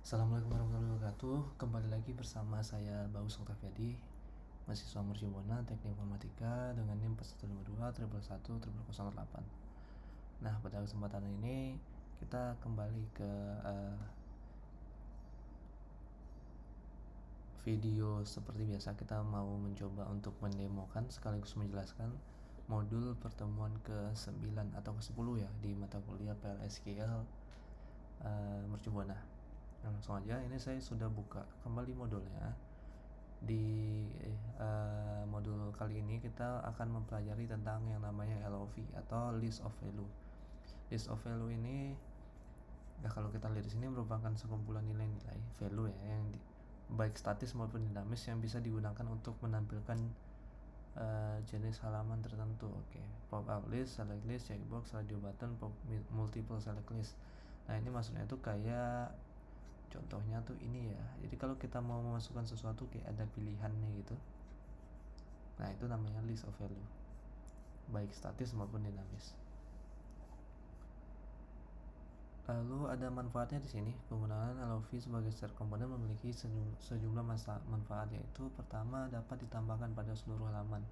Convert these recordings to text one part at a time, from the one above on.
Assalamualaikum warahmatullahi wabarakatuh. Kembali lagi bersama saya Baus Oktaviadi, mahasiswa Mercubuana Teknik Informatika dengan NIM 4122 111 Nah, pada kesempatan ini kita kembali ke video seperti biasa. Kita mau mencoba untuk mendemokan sekaligus menjelaskan modul pertemuan ke-9 atau ke-10 ya di mata kuliah PLSQL Mercubuana. Langsung aja, ini saya sudah buka kembali modulnya. Di modul kali ini kita akan mempelajari tentang yang namanya LOV atau List of Value. List of Value ini, ya kalau kita lihat di sini merupakan sekumpulan nilai-nilai value ya, yang baik statis maupun dinamis yang bisa digunakan untuk menampilkan jenis halaman tertentu. Pop up list, select list, checkbox, radio button, multiple select list. Nah, ini maksudnya itu kayak contohnya tuh ini ya. Jadi kalau kita mau memasukkan sesuatu kayak ada pilihannya gitu. Nah, itu namanya list of value, baik statis maupun dinamis. Lalu ada manfaatnya di sini. Penggunaan LOV sebagai set komponen memiliki sejumlah manfaat, yaitu pertama, dapat ditambahkan pada seluruh halaman.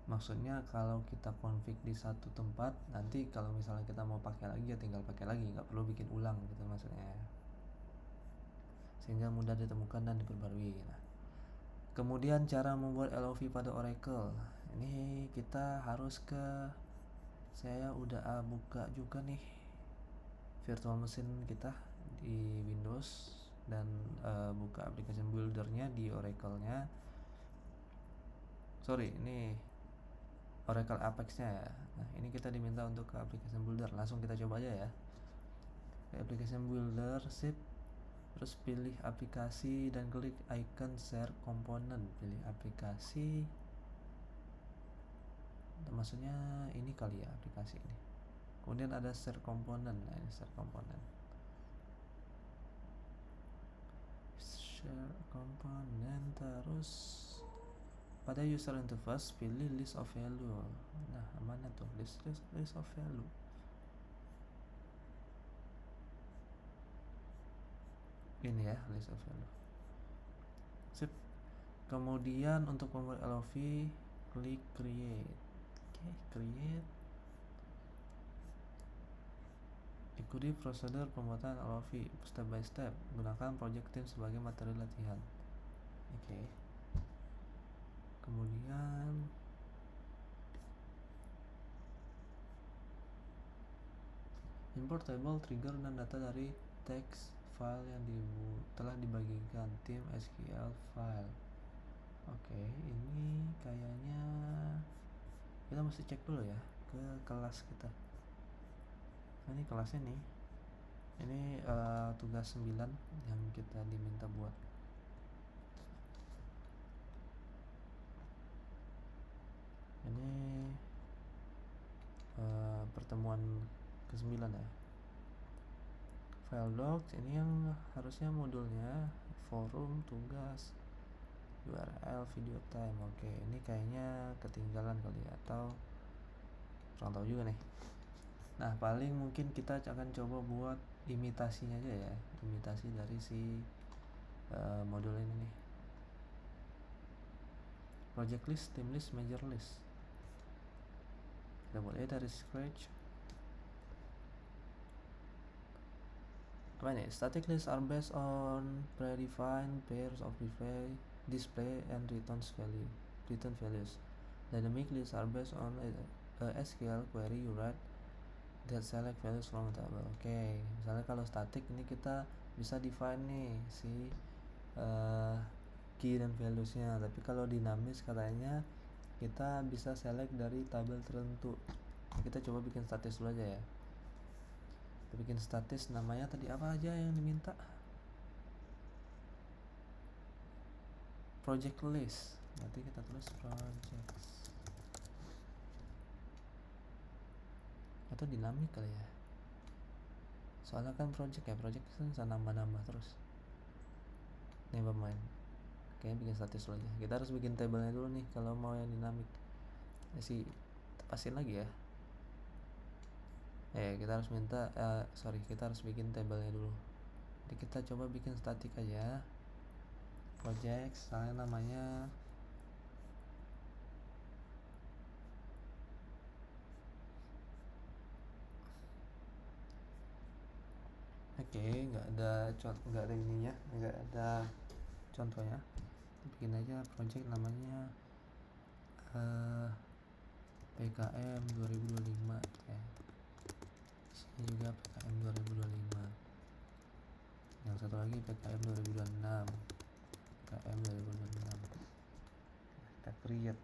Maksudnya kalau kita config di satu tempat, nanti kalau misalnya kita mau pakai lagi ya tinggal pakai lagi, nggak perlu bikin ulang gitu maksudnya, sehingga mudah ditemukan dan diperbarui. Nah, kemudian cara membuat LOV pada Oracle. Ini kita harus saya udah buka juga nih virtual machine kita di Windows dan buka application buildernya di Oracle-nya. Ini Oracle Apex-nya ya. Nah, ini kita diminta untuk ke application builder. Langsung kita coba aja ya. Ke application builder, sip. Terus pilih aplikasi dan klik icon share component. Pilih aplikasi. Maksudnya ini kali ya, aplikasi ini. Kemudian ada share component. Nah, ini share component. Share component, terus pada user interface pilih list of value. Nah, mana tuh list of value? Ini ya, list of value. Sip. Kemudian untuk membuat LOV, klik create. Create. Ikuti prosedur pembuatan LOV step by step. Gunakan project team sebagai materi latihan. Kemudian import table, trigger, dan data dari text file yang telah dibagikan tim SQL file. Ini kayaknya kita mesti cek dulu ya ke kelas kita. Nah, ini kelasnya nih. Ini tugas 9 yang kita diminta buat. Ini pertemuan ke-9 ya. File docs, ini yang harusnya modulnya forum, tugas, URL, video time. Ini kayaknya ketinggalan kali ya, atau kurang tahu juga nih. Nah, paling mungkin kita akan coba buat imitasinya aja ya, imitasi dari si modul ini nih. Project list, team list, major list. Kita buat dari scratch. Static lists are based on predefined pairs of display and return values. Dynamic lists are based on a SQL query you write that select values from a table. Misalnya kalau static ini kita bisa define nih si key dan valuesnya, tapi kalau dinamis katanya kita bisa select dari tabel tertentu. Kita coba bikin statis dulu aja ya. Kita bikin statis, namanya tadi apa aja yang diminta? Project list. Nanti kita tulis project atau dinamik kali ya, soalnya kan project kan bisa nambah-nambah terus. Never mind, kayaknya bikin statis dulu aja. Kita harus bikin tabelnya dulu nih kalau mau yang dinamik. Pasin lagi ya. Kita harus kita harus bikin tabelnya dulu. Jadi kita coba bikin static aja, project, saya namanya oke, nggak ada ininya, nggak ada contohnya. Bikin aja project namanya PKM 2025 ya. Sini juga PKM 2025. Yang satu lagi PKM 2026. PKM 2026. Kita create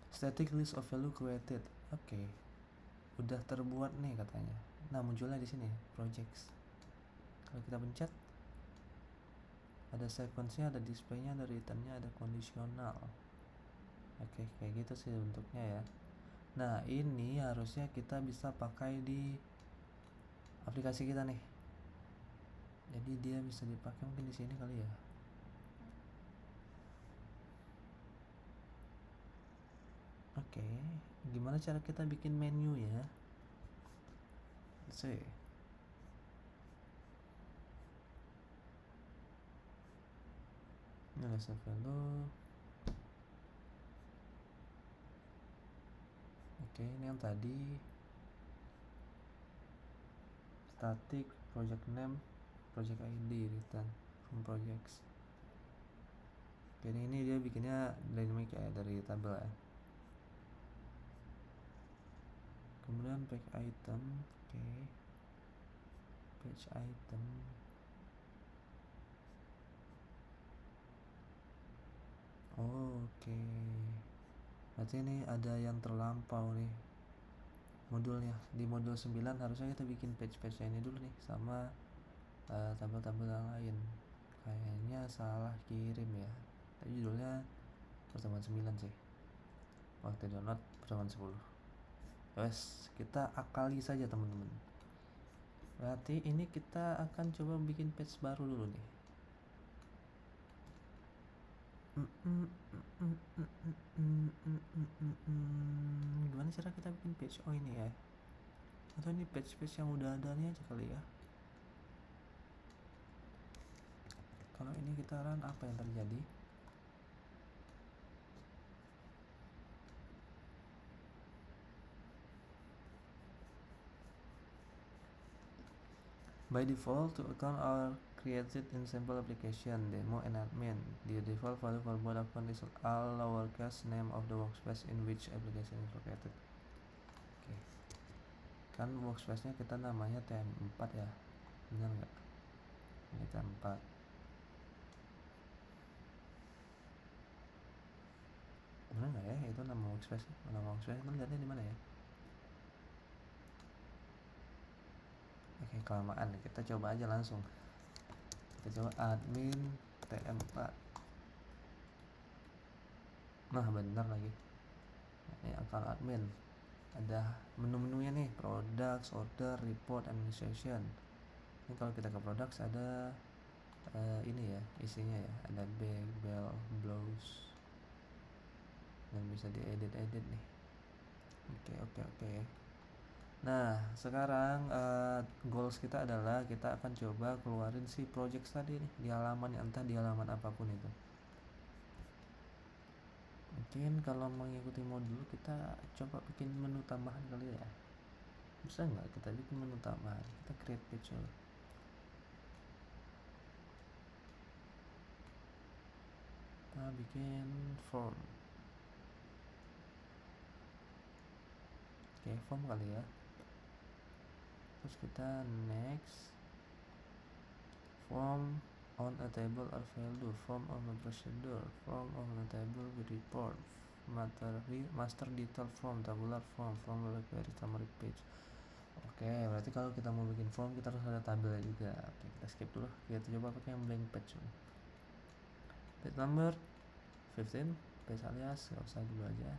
static list of value created. Oke. Udah terbuat nih katanya. Nah, munculnya di sini projects. Kalau kita pencet ada sequence-nya, ada display-nya, ada return-nya, ada kondisional. Oke, kayak gitu sih bentuknya ya. Nah, ini harusnya kita bisa pakai di aplikasi kita nih. Jadi dia bisa dipakai mungkin di sini kali ya. Oke, gimana cara kita bikin menu ya? Let's see. Ini list of value. Oke, ini yang tadi static, project name, project ID, return from projects. Oke, ini dia bikinnya dynamic ya, dari tabel ya. Kemudian page item, oke. Page item. Oke. Berarti ini ada yang terlampau nih modulnya. Di modul 9 harusnya kita bikin page-page ini dulu nih sama tabel-tabel yang lain. Kayaknya salah kirim ya. Tapi judulnya pertemuan 9 sih. Waktu download pertemuan 10. Wes, kita akali saja teman-teman. Berarti ini kita akan coba bikin page baru dulu nih. Gimana cara kita bikin page? Oh, ini ya. Atau ini page-page yang udah ada nih aja kali ya. Kalau ini kita run, apa yang terjadi? By default, two accounts are created in sample application, demo and admin. The default value for both accounts is all lowercase name of the workspace in which application is located. Oke. Kan workspace-nya kita namanya TM4 ya. Benar nggak? Ini TM4. Benar nggak ya? Itu nama workspace. Nama workspace itu lihatnya di mana ya? Oke, kelamaan. Kita coba aja langsung. Kita coba admin TM4. Nah, benar lagi. Ini account admin. Ada menu-menunya nih, products, order, report, administration. Ini kalau kita ke products ada ini ya isinya ya, ada bag, bell, blouse, dan bisa diedit nih. Oke. Nah, sekarang goals kita adalah kita akan coba keluarin si project tadi nih di halaman, entah di halaman apapun itu. Mungkin kalau mengikuti modul kita coba bikin menu tambahan kali ya. Bisa nggak kita bikin menu tambahan? Kita create page dulu. Kita bikin form. Oke, form kali ya. Terus kita next, form on a table or value, form on a procedure, form on a table with report, master detail form, tabular form query summary page. Oke, berarti kalau kita mau bikin form kita harus ada tabel juga. Oke, kita skip dulu. Kita coba pakai yang blank page. Page number 15, page alias nggak usah dulu aja.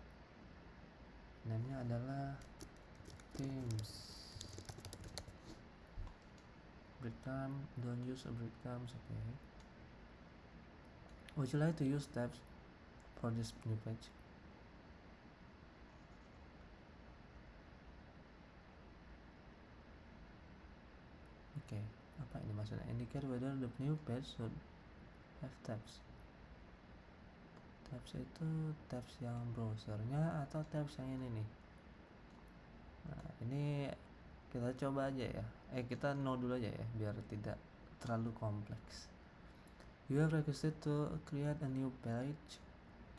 Name-nya adalah themes. Breadcrumb, don't use a breadcrumbs. Okay. Would you like to use tabs for this new page? Oke, apa ini maksudnya? Indicate whether the new page should have tabs. Tabs itu tabs yang browsernya atau tabs yang ini nih? Nah, ini kita coba aja ya. Kita no dulu aja ya, biar tidak terlalu kompleks. You have requested to create a new page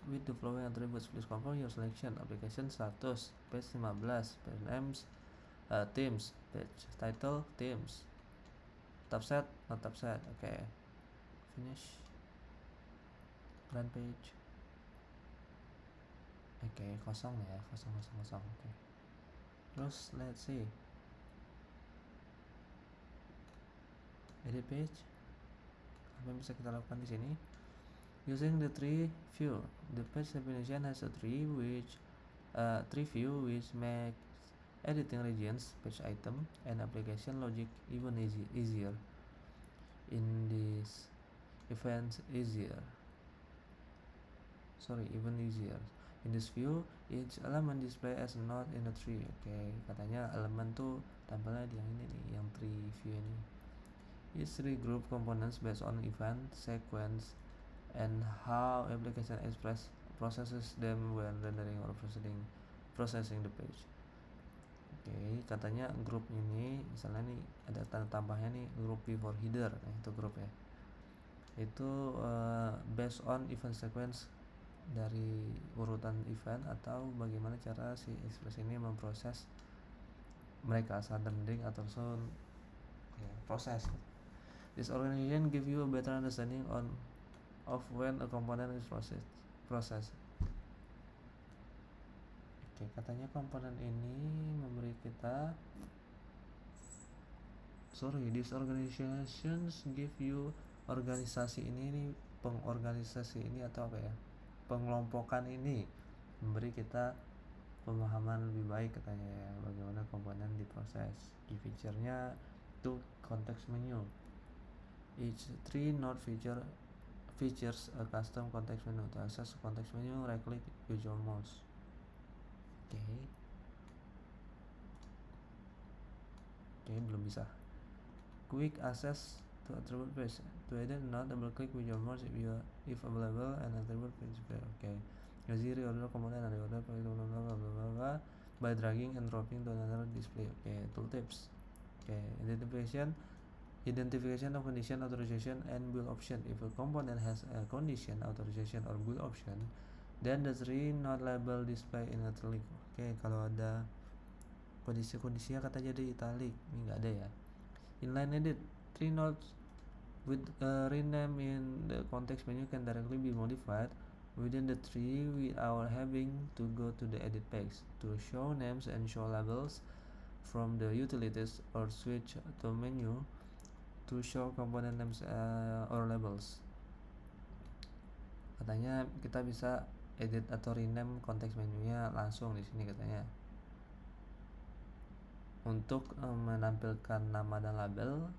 with the following attributes. Please confirm your selection. Application status, page 15, page names, themes, page title, themes, tab set, not tab set. Okay, finish, brand page. Okay, kosong ya, kosong. Okay. Terus let's see, edit page. Apa yang bisa kita lakukan di sini? Using the tree view, the page definition has a tree view which makes editing regions, page item, and application logic even easier. In this event easier. Even easier. In this view, each element display as a node in the tree. Okay, katanya elemen tuh tampilnya di yang ini nih, yang tree view ini. Each tree group components based on event, sequence, and how application processes them when rendering or processing the page. Oke, katanya grup ini misalnya nih ada tanda tambahnya nih, group before header. Nah, itu grup ya. Itu based on event sequence, dari urutan event atau bagaimana cara si Express ini memproses mereka saat rendering atau proses. This organization give you a better understanding of when a component is processed. Oke, katanya komponen ini memberi kita these organizations give you organisasi ini pengorganisasi ini atau apa ya? Pengelompokan ini memberi kita pemahaman lebih baik katanya ya, bagaimana komponen diproses. Di feature-nya itu context menu. Each tree node features a custom context menu. To access context menu, right click, use your mouse. Oke, belum bisa. Quick access to attribute page. To edit node, double click with your mouse if available and attribute page. Okay. Easy reorder component and reorder by dragging and dropping to another display. Okay, tooltips. Okay, identification of condition, authorization, and build option. If a component has a condition, authorization, or build option, then the tree node label display in italic. Okay, kalau ada kondisi-kondisinya kata jadi italic, ini nggak ada ya. Inline edit, tree nodes with rename in the context menu can directly be modified within the tree without having to go to the edit page to show names and show labels from the utilities, or switch to menu to show component names or labels. Katanya kita bisa edit atau rename konteks menunya langsung di sini katanya. Untuk menampilkan nama dan label,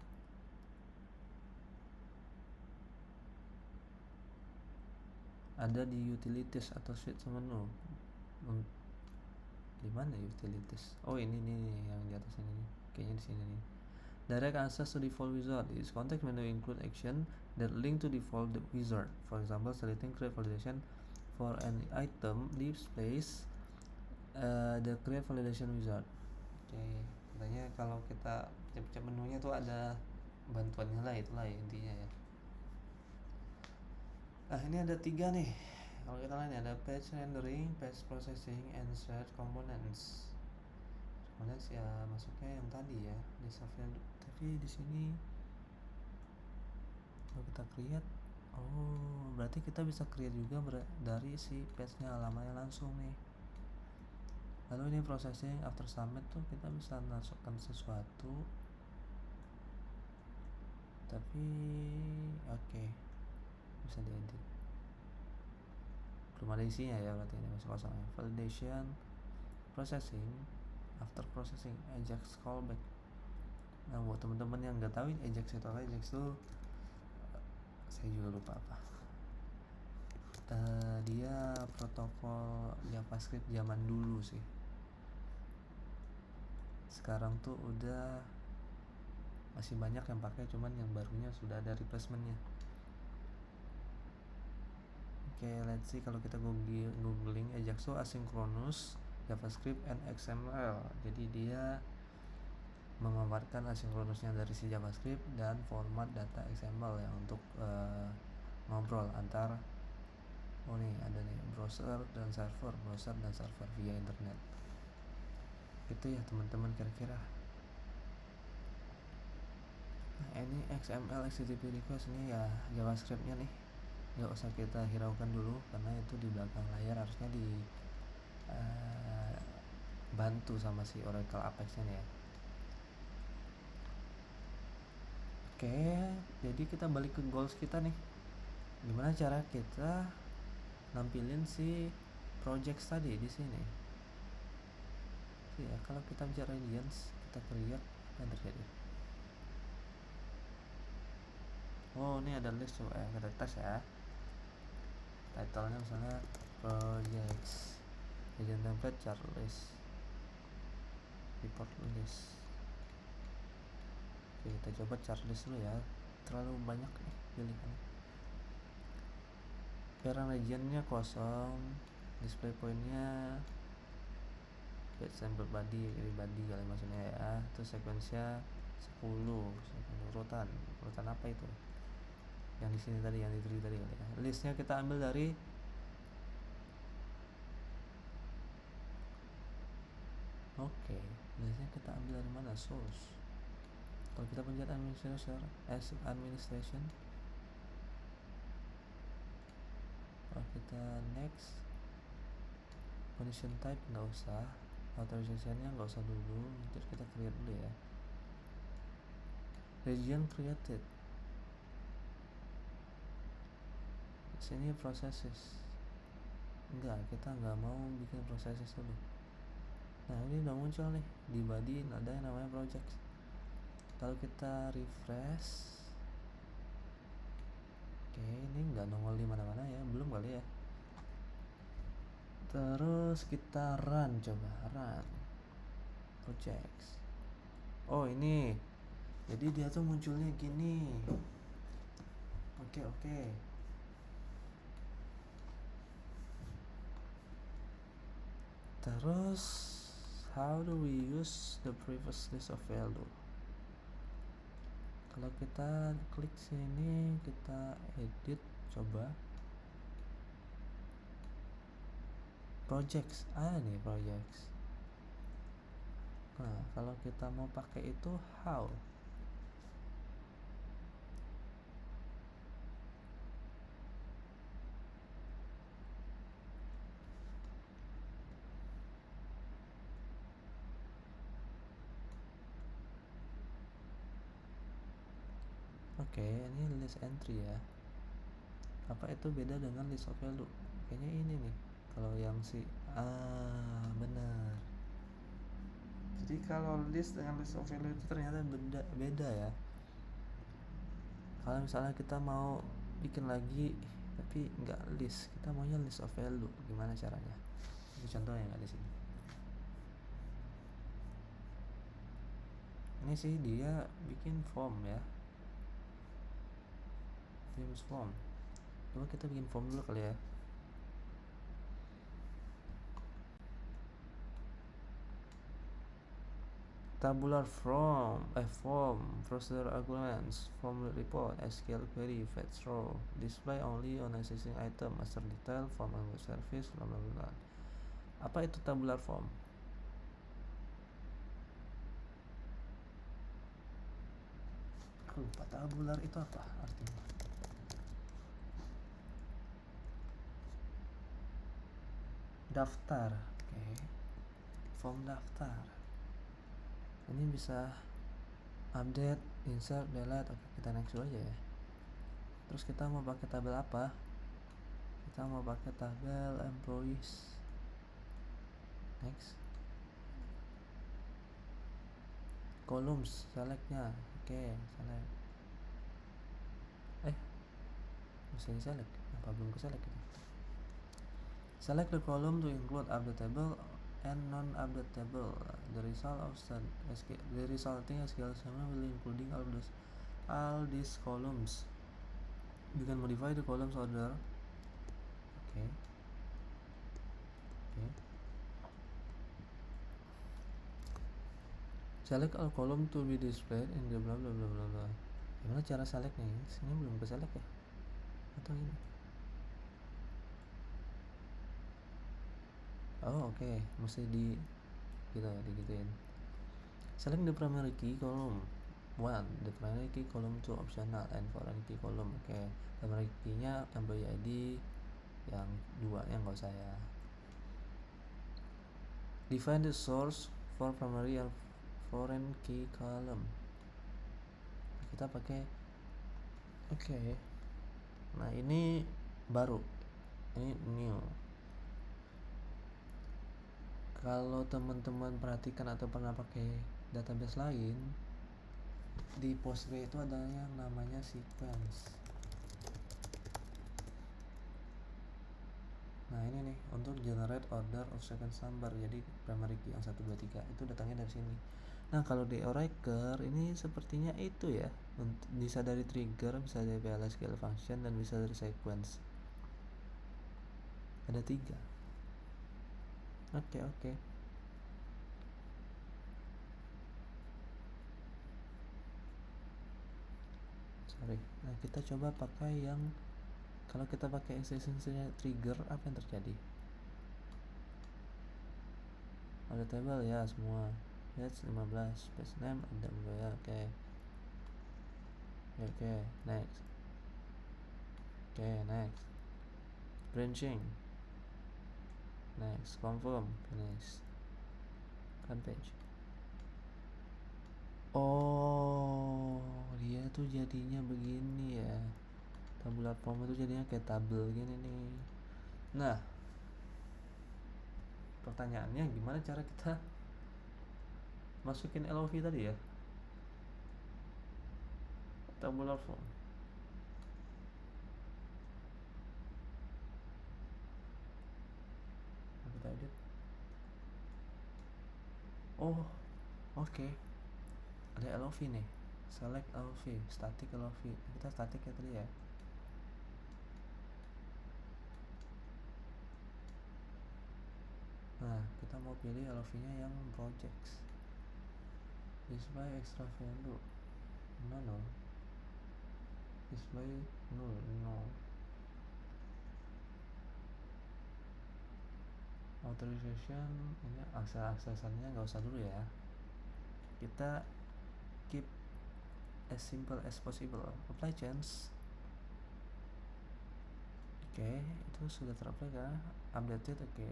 ada di utilities atau switch menu. Di mana utilities? Oh, ini nih yang di atas ini nih. Kayaknya di sini nih. Direct access to default wizard. Its context menu include action that link to default wizard. For example, selecting create validation for an item displays the create validation wizard. Oke, katanya kalau kita cek menunya tuh ada bantuannya lah, itulah intinya ya. Nah, ini ada 3 nih. Kalau kita lihat ada page rendering, page processing, and shared components. Components ya masuknya yang tadi ya di software. Tapi di sini kalau kita create, berarti kita bisa create juga dari si page-nya, halamannya langsung nih. Lalu ini processing after submit tuh kita bisa masukkan sesuatu, tapi oke, bisa diedit. Belum ada isinya ya, berarti ini masih kosong ya. Validation, processing, after processing, Ajax callback. Nah, buat teman-teman yang nggak tahu Ajax itu apa, Ajax itu saya juga lupa apa. Dia protokol JavaScript zaman dulu sih. Sekarang tuh udah masih banyak yang pakai, cuman yang barunya sudah ada replacementnya. Oke, let's see kalau kita googling Ajaxo asynchronous JavaScript and XML. Jadi dia memanfaatkan asinkronusnya dari si JavaScript dan format data XML ya untuk ngobrol antar ada nih browser dan server via internet. Itu ya teman-teman kira-kira. Nah, ini XML HTTP request ini ya JavaScript-nya nih. Nggak usah kita hiraukan dulu karena itu di belakang layar harusnya di bantu sama si Oracle Apex-nya nih ya. Oke, jadi kita balik ke goals kita nih. Gimana cara kita nampilin si project tadi di sini? Ya, kalau kita bicara audience, kita create yang terjadi. Oh, ini ada list tuh, kita tes ya. Title-nya misalnya projects, agent template, chart list, report list. Oke, kita coba chart list dulu ya. Terlalu banyak nih pilihannya. Parent region-nya kosong, display point-nya page sample body kali maksudnya ya. Terus sequence-nya 10 urutan apa itu? Yang di sini tadi, yang di tree tadi kali ya. Listnya kita ambil dari listnya kita ambil dari mana? Source. Kalau kita pencet administration, kalau kita next, condition type nggak usah, authorization-nya nggak usah dulu, terus kita create dulu ya. Region created, sini processes, enggak, kita nggak mau bikin processes dulu. Nah, ini udah muncul nih di body ada yang namanya project. Kalau kita refresh, oke, ini nggak nongol di mana-mana ya, belum kali ya. Terus kita run, coba run projects. Oh, ini jadi dia tuh munculnya gini. Oke. Terus how do we use the previous list of value? Kalau kita klik sini, kita edit, coba projects, nih projects. Nah, kalau kita mau pakai itu how? Oke, ini list entry ya. Apa itu beda dengan list of value? Kayaknya ini nih. Kalau yang benar. Jadi kalau list dengan list of value itu ternyata beda ya. Kalau misalnya kita mau bikin lagi tapi nggak list, kita maunya list of value, gimana caranya? Ini contohnya nggak di sini. Ini sih dia bikin form ya. Themes form. Coba kita bikin form dulu kali ya. Tabular form, procedure arguments, form report, SQL query, fetch row, display only on existing item, master detail, form and service, bla bla bla. Apa itu tabular form? Aku lupa tabular itu apa artinya. Daftar, oke. Form daftar. Ini bisa update, insert, delete. Oke, kita next dulu aja ya. Terus kita mau pakai tabel apa? Kita mau pakai tabel employees. Next. Columns, selectnya. Oke, select. Bisa di select? Apa belum ke select gitu? Select the column to include update table and non-update table. The resulting SQL statement will including all these columns. You can modify the columns order. Okay. Select all column to be displayed in the blah blah blah blah blah. Gimana cara selectnya? Ini belum ke select ya? Atau ini? Oh oke, mesti digituin. Select the primary key column 1, the primary key column 2 optional, and foreign key column. Oke, primary key-nya employee ID, yang 2 nya nggak usah ya. Define the source for primary and foreign key column. Kita pakai nah ini baru, ini new. Kalau teman-teman perhatikan atau pernah pakai database lain, di Postgre itu ada yang namanya sequence. Nah ini nih, untuk generate order of sequence number, jadi primary key yang 1, 2, 3 itu datangnya dari sini. Nah kalau di Oracle ini sepertinya itu ya, bisa dari trigger, bisa dari PLSQL function, dan bisa dari sequence. Ada 3. Oke. Sorry. Nah kita coba pakai yang, kalau kita pakai extensionnya trigger, apa yang terjadi? Ada table ya semua. That's 15. Space name ada ya. Oke, next. Next. Branching. Next, confirm, finish. Kan page. Oh, dia tuh jadinya begini ya. Tabular form itu jadinya kayak tabel gini nih. Nah, pertanyaannya gimana cara kita masukin LOV tadi ya? Tabular form. Kita edit. Oh, oke. Ada LOV nih. Select LOV, static LOV. Kita static ya tadi ya. Nah, kita mau pilih LOV-nya yang projects. Display extra value. No. Display no. Authorization, ini aksesannya nggak usah dulu ya. Kita keep as simple as possible. Apply change. Oke, itu sudah terapply kan? Updated, oke.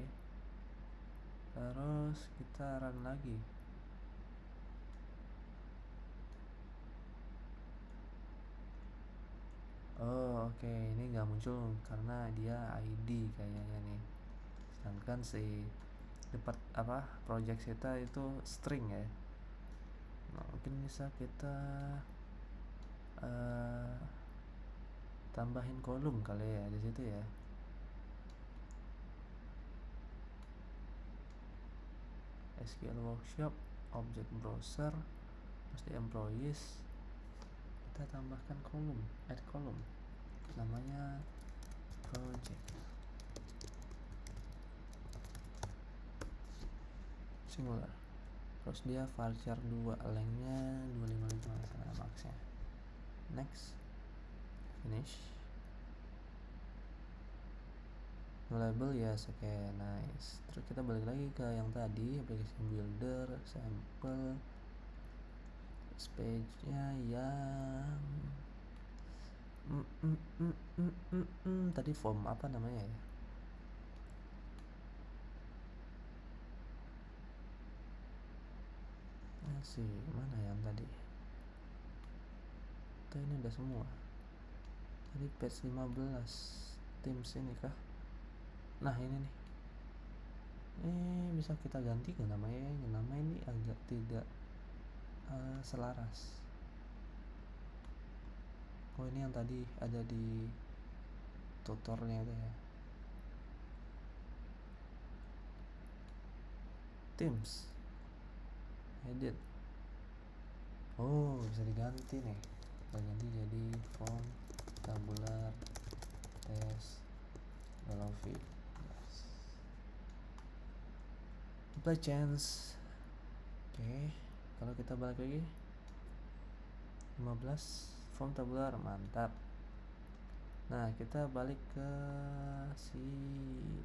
Terus kita run lagi. Oh oke, ini nggak muncul karena dia ID kayaknya nih. Sedangkan si project kita itu string ya. Nah, mungkin bisa kita tambahin kolom kali ya di situ ya. SQL workshop, object browser, terus di employees kita tambahkan kolom, add kolom, namanya project singular. Terus dia varchar 2, lengthnya 255 maxnya. Next, finish. Label yes, oke, nice. Terus kita balik lagi ke yang tadi, application builder, sample, page-nya yang tadi form apa namanya ya? Sih, mana yang tadi? Itu ini udah semua. Tadi page 15 Teams ini kah? Nah ini nih. Bisa kita ganti ke namanya. Nama ini agak tidak selaras. Oh ini yang tadi ada di tutornya itu ya. Themes, edit. Oh, bisa diganti nih. Kita ganti jadi form tabular test LOV. Yes. Apply change. Oke, kalau kita balik lagi 15 form tabular, mantap. Nah, kita balik ke si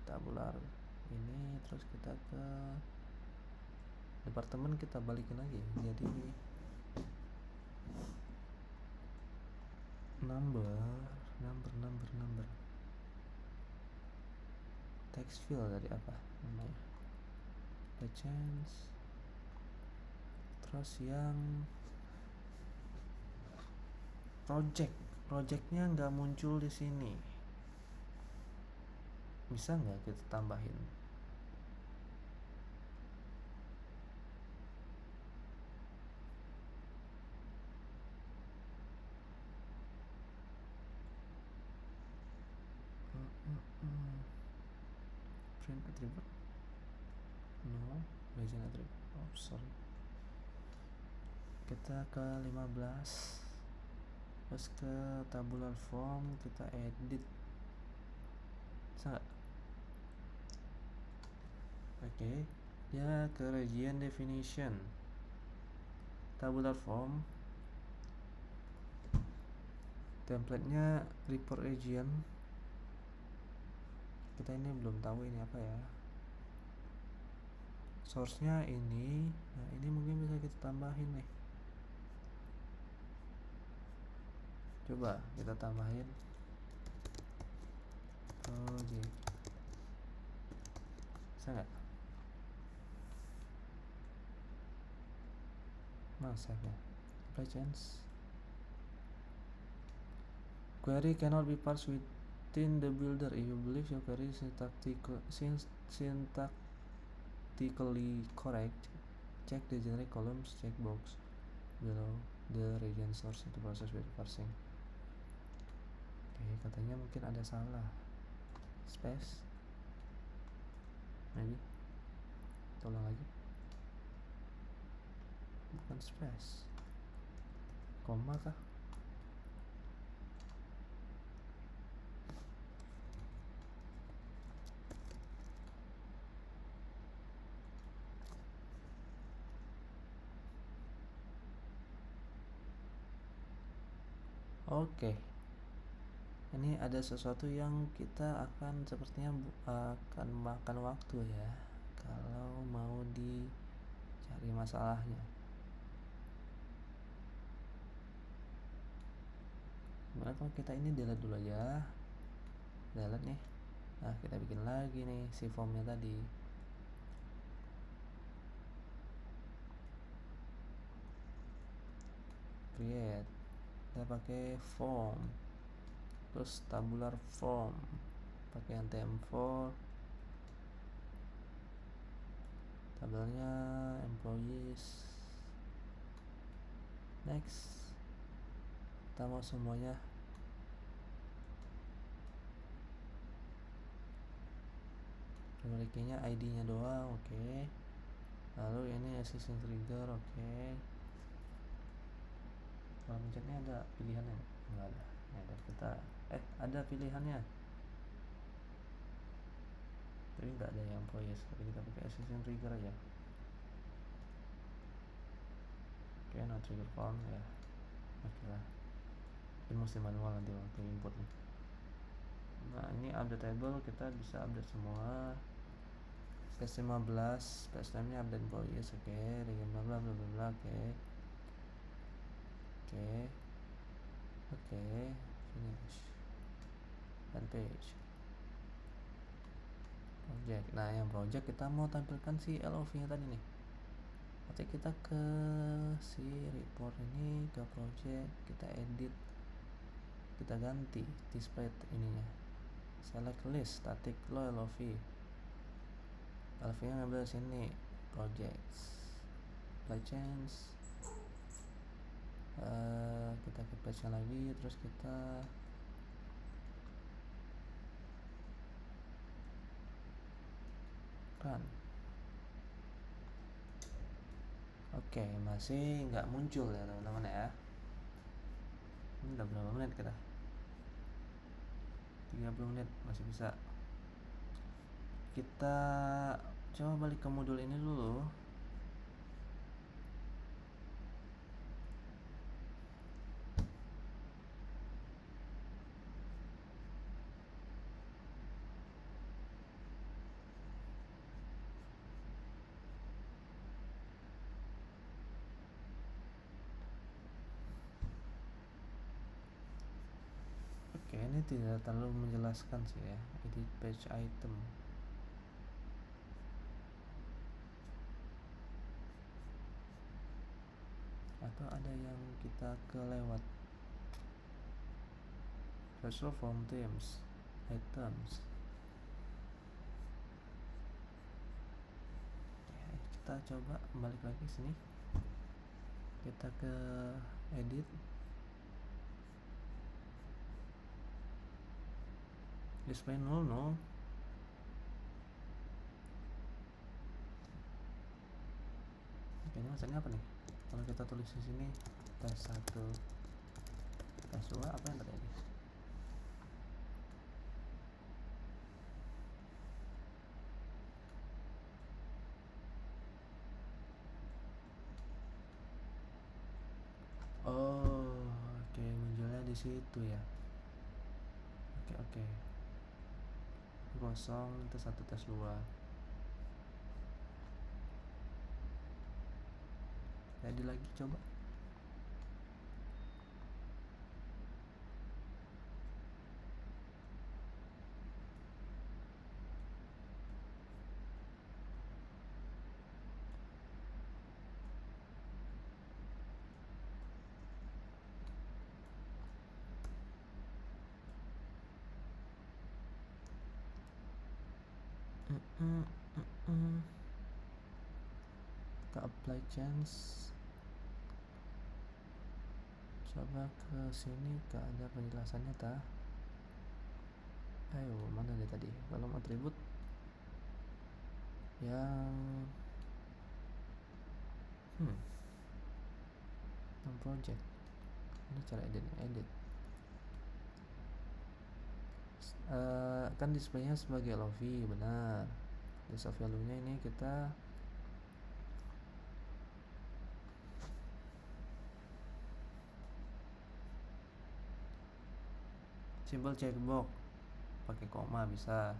tabular ini, terus kita ke departemen, kita balikin lagi jadi number text field dari apa namanya, the chance, terus yang projectnya nggak muncul di sini, bisa nggak kita tambahin? Print attribute, no region attribute, oh sorry. Kita ke 15, terus ke tabular form, kita edit, bisa nggak? Oke, ya ke region definition, tabular form, templatenya report region. Kita ini belum tahu ini apa ya, source-nya ini. Nah, ini mungkin bisa kita tambahin nih. Coba kita tambahin project, bisa nggak? Masa ya? Apply change. Query cannot be parsed within the builder. If you believe your query is syntactically correct, check the generic columns checkbox below the region source to process with parsing. Oke, katanya mungkin ada salah space, maybe. Tolong lagi, bukan space, koma kah? Oke, ini ada sesuatu yang kita akan sepertinya akan makan waktu ya kalau mau dicari masalahnya. Gimana kalau kita ini delete dulu aja, delete nih. Nah, kita bikin lagi nih si formnya tadi. Create, kita pakai form, terus tabular form, pakai yang TM4, tabelnya employees. Next, kita mau semuanya. Memilikinya ID-nya doang, oke. Lalu ini existing trigger, oke. Kalau pencetnya ada pilihannya? Enggak ada. Ya, kita ada pilihannya, tapi nggak ada yang employees. Tapi kita pakai existing trigger aja. Oke, no trigger form ya. Oke lah, ini mesti manual nanti waktu input nih. Nah, ini update table, kita bisa update semua. Space 15, space time nya update employees, oke. Region bla bla bla bla, oke. Finish dan page project. Nah, yang project kita mau tampilkan si LOV nya tadi nih. Nanti kita ke si report ini, ke project, kita edit, kita ganti display ininya, select list static low LOV nya ngambil sini, projects, apply change. Kita ke page nya lagi, terus kita run. Oke, masih nggak muncul ya teman-teman ya. Ini udah berapa menit kita? 30 menit, masih bisa. Kita coba balik ke modul ini dulu. Oke, ini tidak terlalu menjelaskan sih ya. Edit page item. Atau ada yang kita kelewat. Resolve from themes, items. Oke, kita coba balik lagi sini. Kita ke edit. Display null no. Oke, ini maksudnya apa nih? Kalau kita tulis di sini tes 1, tes 2, apa yang terjadi? Oh, oke, munculnya di situ ya. Oke. Kosong, tes 1, tes 2. Jadi lagi coba. Kita apply change. Coba ke sini, ke ada penjelasannya ta. Ayo, mana dia tadi? Kolom atribut yang yang project. Ini cara edit. Kan displaynya sebagai LOV, benar. List of value nya ini kita simbol checkbox pakai koma bisa.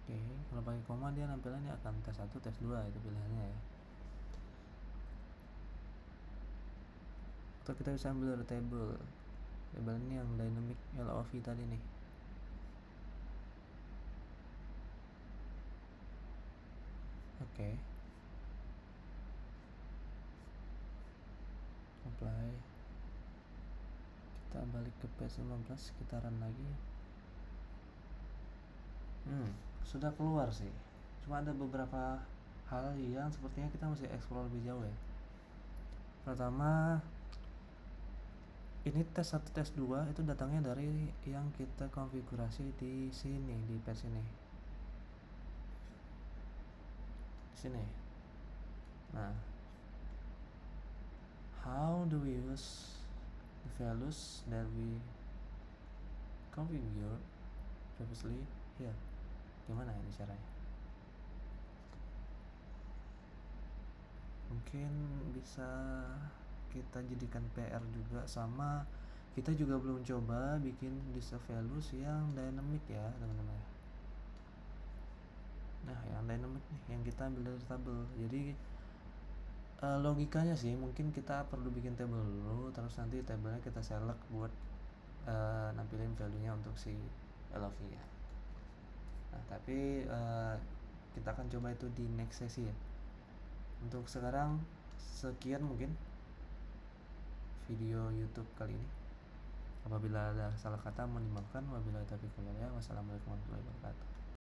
Oke, kalau pakai koma dia nampilannya akan tes 1, tes 2 itu pilihannya ya. Atau kita bisa ambil dari table ini yang dynamic LOV tadi nih. Oke. Apply. Kita balik ke page 15, kita run lagi. Sudah keluar sih. Cuma ada beberapa hal yang sepertinya kita mesti explore lebih jauh ya. Pertama, ini tes 1, tes 2 itu datangnya dari yang kita konfigurasi di sini, di page ini. Di sini. Nah, how do we use the values that we configure previously here? Gimana ini caranya? Mungkin bisa kita jadikan PR juga, sama kita juga belum coba bikin list of values yang dynamic ya teman-teman. Nah, yang dynamic nih yang kita ambil dari tabel. Jadi logikanya sih mungkin kita perlu bikin table dulu, terus nanti tabelnya kita select buat nampilin value nya untuk si LOV ya. Nah, tapi kita akan coba itu di next sesi ya. Untuk sekarang sekian mungkin video YouTube kali ini. Apabila ada salah kata mohon dimaafkan. Wabillahi taufiq wal hidayah. Wassalamualaikum warahmatullahi wabarakatuh.